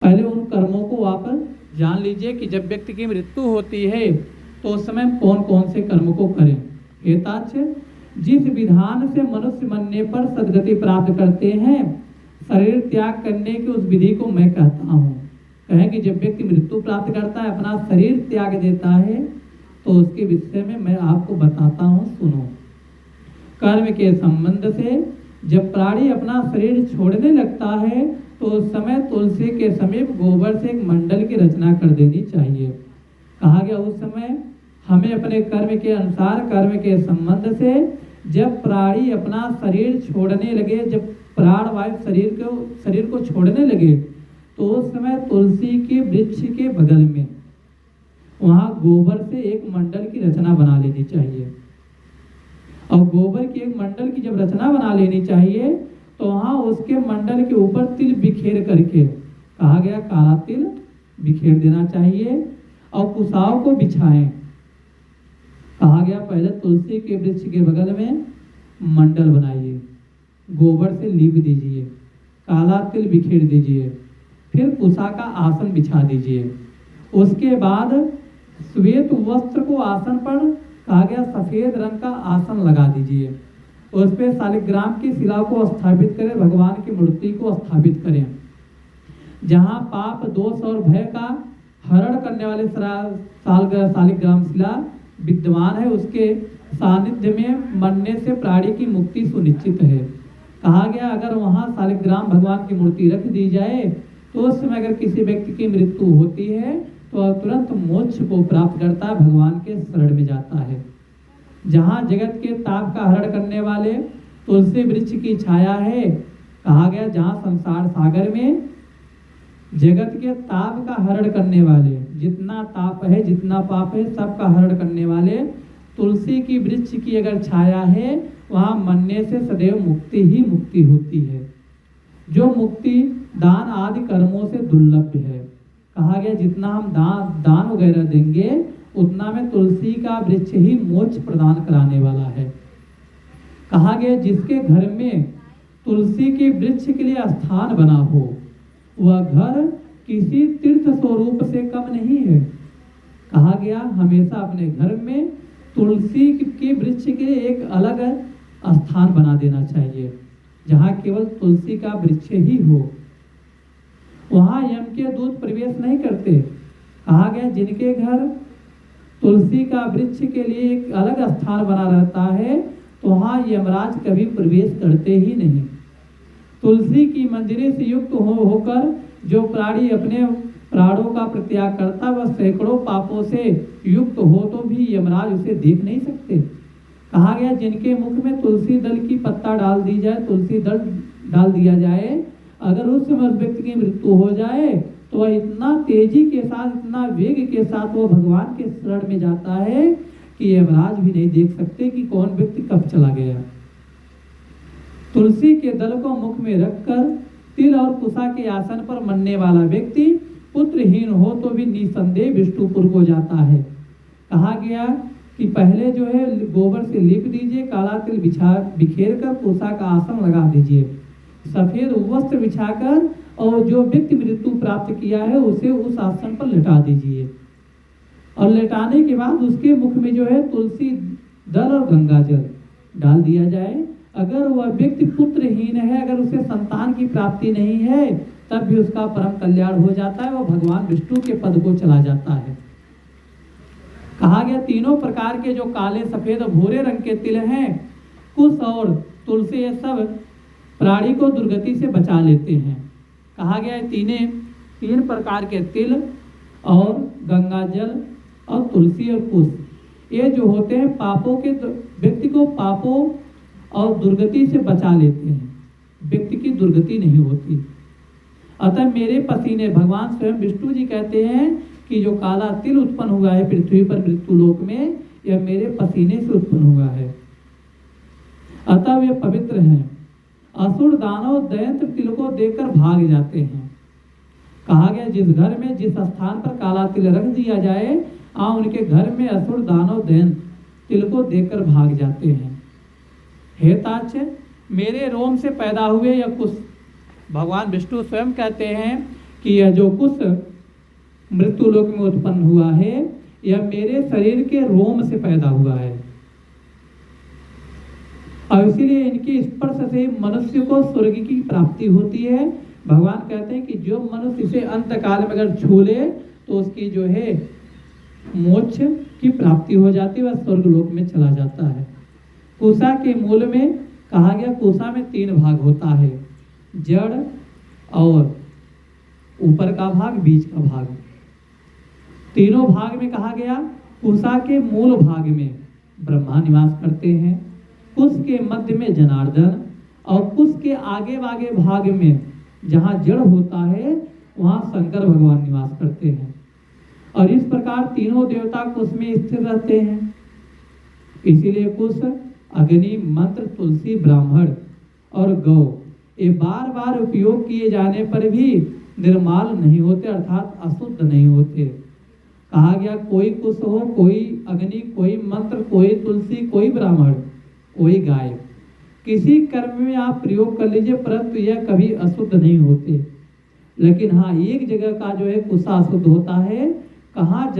पहले उन कर्मों को आप जान लीजिए कि जब व्यक्ति की मृत्यु होती है तो उस समय कौन कौन से कर्म को करें। हेताच्छ, जिस विधान से मनुष्य मरने पर सद्गति प्राप्त करते हैं, शरीर त्याग करने की उस विधि को मैं कहता हूँ। कहें कि जब व्यक्ति मृत्यु प्राप्त करता है, अपना शरीर त्याग देता है, तो उसके विषय में मैं आपको बताता हूँ, सुनो। कर्म के संबंध से जब प्राणी अपना शरीर छोड़ने लगता है तो उस समय तुलसी के समीप गोबर से एक मंडल की रचना कर देनी चाहिए। कहा गया उस समय हमें अपने कर्म के अनुसार, कर्म के संबंध से जब प्राणी अपना शरीर छोड़ने लगे, जब प्राण वायु शरीर को छोड़ने लगे, तो उस समय तुलसी के वृक्ष के बगल में वहाँ गोबर से एक मंडल की रचना बना लेनी चाहिए। और गोबर की एक मंडल की जब रचना बना लेनी चाहिए तो वहाँ उसके मंडल के ऊपर तिल बिखेर करके, कहा गया काला तिल बिखेर देना चाहिए, और कुसाव को बिछाएं। कहा गया पहले तुलसी के वृक्ष के बगल में मंडल बनाइए, गोबर से लीप दीजिए, काला तिल बिखेर दीजिए, फिर कुसा का आसन बिछा दीजिए। उसके बाद श्वेत वस्त्र को आसन पर, कहा गया सफेद रंग का आसन लगा दीजिए। उस पर शालिग्राम की शिला को स्थापित करें, भगवान की मूर्ति को स्थापित करें। जहाँ पाप दोष और भय का हरण करने वाले शालिग्राम शिला विद्यमान है, उसके सानिध्य में मरने से प्राणी की मुक्ति सुनिश्चित है। कहा गया अगर वहाँ शालिग्राम भगवान की मूर्ति रख दी जाए तो उस समय अगर किसी व्यक्ति की मृत्यु होती है तो तुरंत मोक्ष को प्राप्त करता है, भगवान के शरण में जाता है। जहाँ जगत के ताप का हरण करने वाले तुलसी वृक्ष की छाया है, कहा गया जहाँ संसार सागर में जगत के ताप का हरण करने वाले, जितना ताप है, जितना पाप है, सबका हरण करने वाले तुलसी की वृक्ष की अगर छाया है, वहाँ मरने से सदैव मुक्ति ही मुक्ति होती है, जो मुक्ति दान आदि कर्मों से दुर्लभ है। कहा गया जितना हम दान वगैरह देंगे उतना में तुलसी का वृक्ष ही मोक्ष प्रदान कराने वाला है। कहा गया जिसके घर में तुलसी के वृक्ष के लिए स्थान बना हो, वह घर किसी तीर्थ स्वरूप से कम नहीं है। कहा गया हमेशा अपने घर में तुलसी के वृक्ष के लिए एक अलग स्थान बना देना चाहिए, जहाँ केवल तुलसी का वृक्ष ही हो। वहाँ यम के दूत प्रवेश नहीं करते। कहा गया जिनके घर तुलसी का वृक्ष के लिए एक अलग स्थान बना रहता है, तो वहाँ यमराज कभी प्रवेश करते ही नहीं। तुलसी की मंदिरें से युक्त होकर जो प्राणी अपने प्राणों का परित्याग करता, वह सैकड़ों पापों से युक्त हो तो भी यमराज उसे देख नहीं सकते। कहा गया जिनके मुख में तुलसी दल की पत्ता डाल दी जाए, तुलसी दल डाल दिया जाए, अगर उस समय उस व्यक्ति की मृत्यु हो जाए तो वह इतना तेजी के साथ, इतना वेग के साथ वो भगवान के शरण में जाता है कि यमराज भी नहीं देख सकते कि कौन व्यक्ति कब चला गया। तुलसी के दल को मुख में रखकर तिल और कुसा के आसन पर मरने वाला व्यक्ति पुत्रहीन हो तो भी निसंदेह विष्णुपुर को जाता है। कहा गया कि पहले जो है गोबर से लिप दीजिए, काला तिल बिखेर कर कुसा का आसन लगा दीजिए, सफेद वस्त्र बिछाकर, और जो व्यक्ति मृत्यु प्राप्त किया है उसे उस आसन पर लेटा दीजिए। और लेटाने के बाद उसके मुख में जो है तुलसी दल और गंगा जल डाल दिया जाए। अगर वह व्यक्ति पुत्रहीन है, अगर उसे संतान की प्राप्ति नहीं है, तब भी उसका परम कल्याण हो जाता है, वह भगवान विष्णु के पद को चला जाता है। कहा गया तीनों प्रकार के जो काले, सफेद और भूरे रंग के तिल हैं, कुश और तुलसी, ये सब प्राणी को दुर्गति से बचा लेते हैं। कहा गया है तीन प्रकार के तिल और गंगा जल और तुलसी और कुश, ये जो होते हैं पापों के, व्यक्ति को पापों और दुर्गति से बचा लेते हैं, व्यक्ति की दुर्गति नहीं होती। अतः मेरे पसीने, भगवान स्वयं विष्णु जी कहते हैं कि जो काला तिल उत्पन्न हुआ है पृथ्वी पर मृत्युलोक में, यह मेरे पसीने से उत्पन्न हुआ है, अतः वे पवित्र हैं। असुर दानव दैत्य तिल को देकर भाग जाते हैं। कहा गया जिस घर में, जिस स्थान पर काला तिल रख दिया जाए, उनके घर में असुर दानव दैत्य तिल को देकर भाग जाते हैं। हेताच्छ, मेरे रोम से पैदा हुए यह कुश, भगवान विष्णु स्वयं कहते हैं कि यह जो कुश मृत्यु लोक में उत्पन्न हुआ है यह मेरे शरीर के रोम से पैदा हुआ है, और इसीलिए इनके स्पर्श से मनुष्य को स्वर्ग की प्राप्ति होती है। भगवान कहते हैं कि जो मनुष्य इसे अंत काल में अगर छू ले तो उसकी जो है मोक्ष की प्राप्ति हो जाती है, वह स्वर्ग लोक में चला जाता है। कुशा के मूल में कहा गया, कुशा में 3 भाग होता है, जड़ और ऊपर का भाग, बीच का भाग। तीनों भाग में कहा गया, कुशा के मूल भाग में ब्रह्मा निवास करते हैं, कुश के मध्य में जनार्दन, और कुश के आगे वागे भाग में जहाँ जड़ होता है वहाँ शंकर भगवान निवास करते हैं। और इस प्रकार तीनों देवता कुश में स्थिर रहते हैं। इसीलिए कुश अग्नि, मंत्र, तुलसी, ब्राह्मण और गौ ये बार बार उपयोग किए जाने पर भी निर्माल नहीं होते, अर्थात अशुद्ध नहीं होते। कहा गया कोई कुश हो, कोई अग्नि, कोई मंत्र, कोई तुलसी, कोई ब्राह्मण, कोई गाय, किसी कर्म में आप प्रयोग कर लीजिए परंतु यह कभी अशुद्ध नहीं होते। लेकिन हाँ, एक जगह का जो है कुशा अशुद्ध होता है, कहाँ